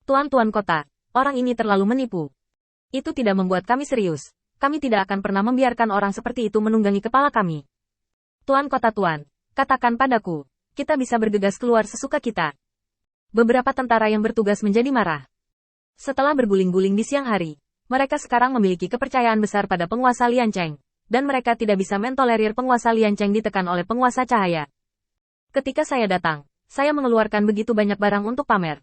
Tuan-tuan kota, orang ini terlalu menipu. Itu tidak membuat kami serius. Kami tidak akan pernah membiarkan orang seperti itu menunggangi kepala kami. Tuan kota tuan, katakan padaku, kita bisa bergegas keluar sesuka kita. Beberapa tentara yang bertugas menjadi marah. Setelah berguling-guling di siang hari, mereka sekarang memiliki kepercayaan besar pada penguasa Liancheng, dan mereka tidak bisa mentolerir penguasa Liancheng ditekan oleh penguasa cahaya. Ketika saya datang, saya mengeluarkan begitu banyak barang untuk pamer.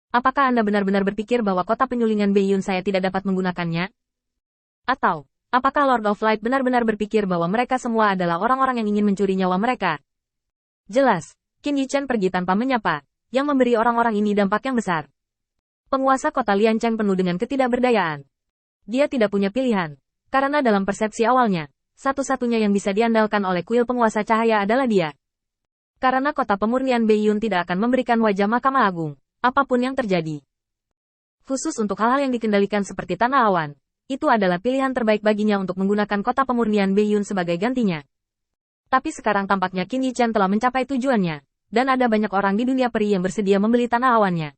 Apakah Anda benar-benar berpikir bahwa kota penyulingan Beiyun saya tidak dapat menggunakannya? Atau, apakah Lord of Light benar-benar berpikir bahwa mereka semua adalah orang-orang yang ingin mencuri nyawa mereka? Jelas, Qin Yichen pergi tanpa menyapa, yang memberi orang-orang ini dampak yang besar. Penguasa kota Liancheng penuh dengan ketidakberdayaan. Dia tidak punya pilihan, karena dalam persepsi awalnya, satu-satunya yang bisa diandalkan oleh kuil penguasa cahaya adalah dia. Karena kota pemurnian Beiyun tidak akan memberikan wajah Mahkamah Agung, apapun yang terjadi. Khusus untuk hal-hal yang dikendalikan seperti tanah awan, itu adalah pilihan terbaik baginya untuk menggunakan kota pemurnian Beiyun sebagai gantinya. Tapi sekarang tampaknya Qin Yichen telah mencapai tujuannya, dan ada banyak orang di dunia peri yang bersedia membeli tanah awannya.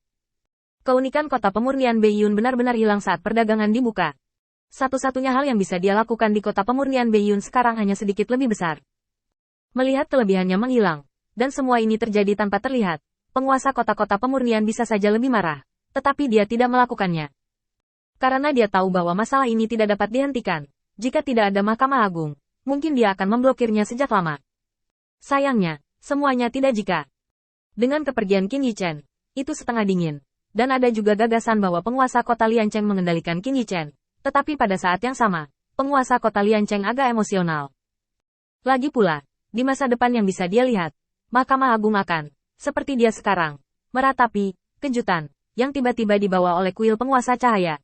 Keunikan kota pemurnian Beiyun benar-benar hilang saat perdagangan dibuka. Satu-satunya hal yang bisa dia lakukan di kota pemurnian Beiyun sekarang hanya sedikit lebih besar. Melihat kelebihannya menghilang, dan semua ini terjadi tanpa terlihat, penguasa kota-kota pemurnian bisa saja lebih marah, tetapi dia tidak melakukannya. Karena dia tahu bahwa masalah ini tidak dapat dihentikan. Jika tidak ada Mahkamah Agung, mungkin dia akan memblokirnya sejak lama. Sayangnya, semuanya tidak jika. Dengan kepergian Qin Yichen, itu setengah dingin. Dan ada juga gagasan bahwa penguasa kota Liancheng mengendalikan Qin Yichen. Tetapi pada saat yang sama, penguasa kota Liancheng agak emosional. Lagi pula, di masa depan yang bisa dia lihat, Mahkamah Agung akan, seperti dia sekarang, meratapi kejutan yang tiba-tiba dibawa oleh kuil penguasa cahaya.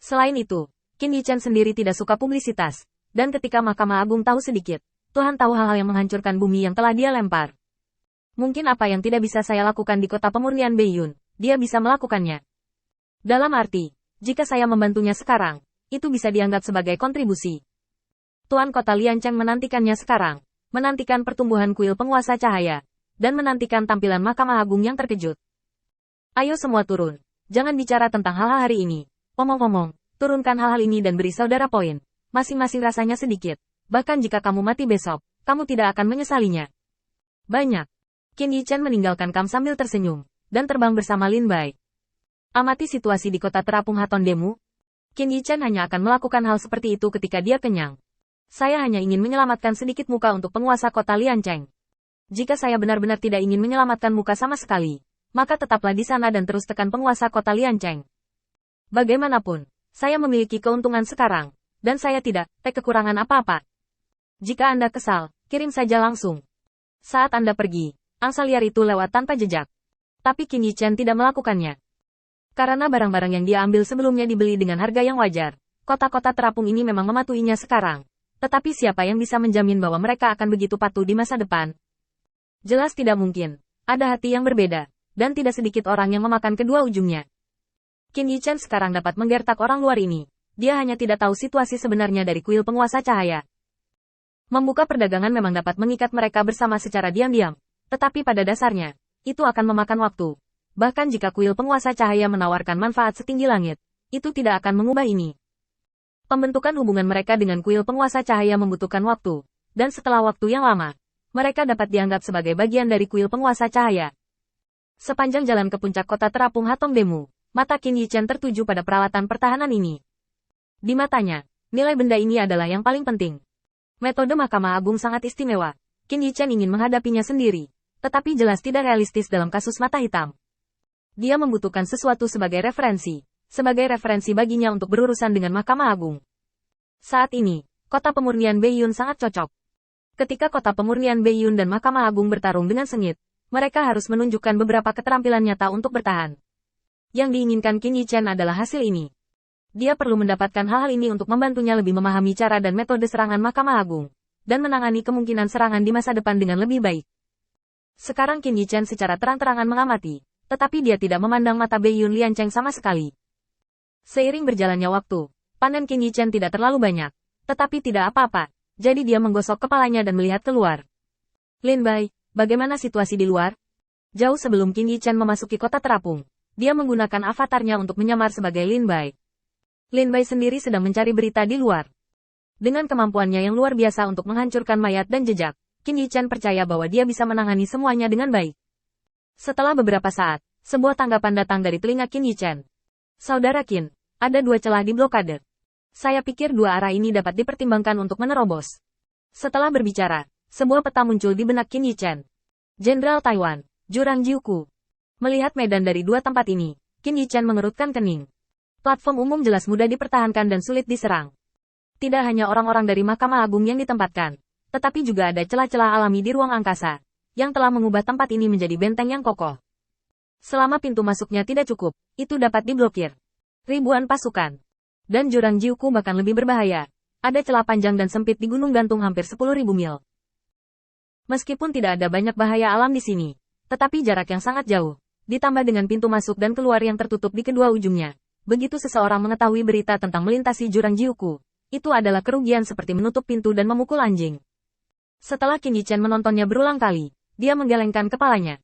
Selain itu, Qin Yichen sendiri tidak suka publisitas, dan ketika Mahkamah Agung tahu sedikit, Tuhan tahu hal-hal yang menghancurkan bumi yang telah dia lempar. Mungkin apa yang tidak bisa saya lakukan di kota pemurnian Beiyun, dia bisa melakukannya. Dalam arti, jika saya membantunya sekarang, itu bisa dianggap sebagai kontribusi. Tuan kota Liancheng menantikannya sekarang, menantikan pertumbuhan kuil penguasa cahaya, dan menantikan tampilan Mahkamah Agung yang terkejut. Ayo semua turun. Jangan bicara tentang hal-hal hari ini. Omong-omong, turunkan hal-hal ini dan beri saudara poin. Masing-masing rasanya sedikit. Bahkan jika kamu mati besok, kamu tidak akan menyesalinya. Banyak. Qin Yichen meninggalkan kamp sambil tersenyum, dan terbang bersama Lin Bai. Amati situasi di kota terapung Haton Demu. Qin Yichen hanya akan melakukan hal seperti itu ketika dia kenyang. Saya hanya ingin menyelamatkan sedikit muka untuk penguasa kota Liancheng. Jika saya benar-benar tidak ingin menyelamatkan muka sama sekali, maka tetaplah di sana dan terus tekan penguasa kota Liancheng. Bagaimanapun, saya memiliki keuntungan sekarang, dan saya tidak kekurangan apa-apa. Jika Anda kesal, kirim saja langsung. Saat Anda pergi, angsa liar itu lewat tanpa jejak. Tapi Qin Yichen tidak melakukannya. Karena barang-barang yang dia ambil sebelumnya dibeli dengan harga yang wajar, kota-kota terapung ini memang mematuhinya sekarang. Tetapi siapa yang bisa menjamin bahwa mereka akan begitu patuh di masa depan? Jelas tidak mungkin. Ada hati yang berbeda, dan tidak sedikit orang yang memakan kedua ujungnya. Qin Yichen sekarang dapat menggertak orang luar ini. Dia hanya tidak tahu situasi sebenarnya dari kuil penguasa cahaya. Membuka perdagangan memang dapat mengikat mereka bersama secara diam-diam. Tetapi pada dasarnya, itu akan memakan waktu. Bahkan jika kuil penguasa cahaya menawarkan manfaat setinggi langit, itu tidak akan mengubah ini. Pembentukan hubungan mereka dengan kuil penguasa cahaya membutuhkan waktu. Dan setelah waktu yang lama, mereka dapat dianggap sebagai bagian dari kuil penguasa cahaya. Sepanjang jalan ke puncak kota terapung Haton Demu, mata Qin Yichen tertuju pada peralatan pertahanan ini. Di matanya, nilai benda ini adalah yang paling penting. Metode Mahkamah Agung sangat istimewa. Qin Yichen ingin menghadapinya sendiri, tetapi jelas tidak realistis dalam kasus mata hitam. Dia membutuhkan sesuatu sebagai referensi baginya untuk berurusan dengan Mahkamah Agung. Saat ini, kota pemurnian Beiyun sangat cocok. Ketika kota pemurnian Beiyun dan Mahkamah Agung bertarung dengan sengit, mereka harus menunjukkan beberapa keterampilan nyata untuk bertahan. Yang diinginkan Qin Yichen adalah hasil ini. Dia perlu mendapatkan hal-hal ini untuk membantunya lebih memahami cara dan metode serangan Mahkamah Agung, dan menangani kemungkinan serangan di masa depan dengan lebih baik. Sekarang Qin Yichen secara terang-terangan mengamati, tetapi dia tidak memandang mata Beiyun Liancheng sama sekali. Seiring berjalannya waktu, panen Qin Yichen tidak terlalu banyak, tetapi tidak apa-apa, jadi dia menggosok kepalanya dan melihat keluar. Lin Bai, bagaimana situasi di luar? Jauh sebelum Qin Yichen memasuki kota terapung, Dia menggunakan avatarnya untuk menyamar sebagai Lin Bai. Lin Bai sendiri sedang mencari berita di luar. Dengan kemampuannya yang luar biasa untuk menghancurkan mayat dan jejak, Qin Yichan percaya bahwa dia bisa menangani semuanya dengan baik. Setelah beberapa saat, sebuah tanggapan datang dari telinga Qin Yichan. Saudara Qin, ada 2 celah di blokade. Saya pikir 2 arah ini dapat dipertimbangkan untuk menerobos. Setelah berbicara, sebuah peta muncul di benak Qin Yichan. Jenderal Taiwan, Jurang Jiuku. Melihat medan dari 2 tempat ini, Qin Yichan mengerutkan kening. Platform umum jelas mudah dipertahankan dan sulit diserang. Tidak hanya orang-orang dari Mahkamah Agung yang ditempatkan, tetapi juga ada celah-celah alami di ruang angkasa, yang telah mengubah tempat ini menjadi benteng yang kokoh. Selama pintu masuknya tidak cukup, itu dapat diblokir. Ribuan pasukan. Dan Jurang Jiuku bahkan lebih berbahaya. Ada celah panjang dan sempit di gunung gantung hampir 10.000 mil. Meskipun tidak ada banyak bahaya alam di sini, tetapi jarak yang sangat jauh, ditambah dengan pintu masuk dan keluar yang tertutup di kedua ujungnya. Begitu seseorang mengetahui berita tentang melintasi Jurang Jiuku, itu adalah kerugian seperti menutup pintu dan memukul anjing. Setelah Qin Yichan menontonnya berulang kali, dia menggelengkan kepalanya.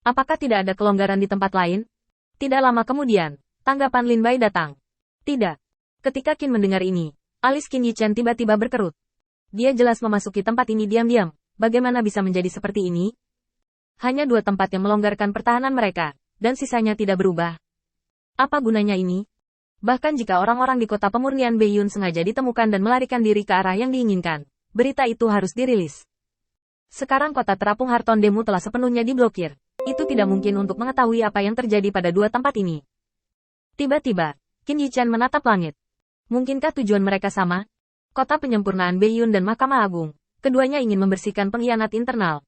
Apakah tidak ada kelonggaran di tempat lain? Tidak lama kemudian, tanggapan Lin Bai datang. Tidak. Ketika Qin mendengar ini, alis Qin Yichan tiba-tiba berkerut. Dia jelas memasuki tempat ini diam-diam. Bagaimana bisa menjadi seperti ini? Hanya 2 tempat yang melonggarkan pertahanan mereka, dan sisanya tidak berubah. Apa gunanya ini? Bahkan jika orang-orang di kota pemurnian Beiyun sengaja ditemukan dan melarikan diri ke arah yang diinginkan, berita itu harus dirilis. Sekarang kota terapung Harton Demu telah sepenuhnya diblokir. Itu tidak mungkin untuk mengetahui apa yang terjadi pada 2 tempat ini. Tiba-tiba, Qin Yichan menatap langit. Mungkinkah tujuan mereka sama? Kota penyempurnaan Beiyun dan Mahkamah Agung. Keduanya ingin membersihkan pengkhianat internal,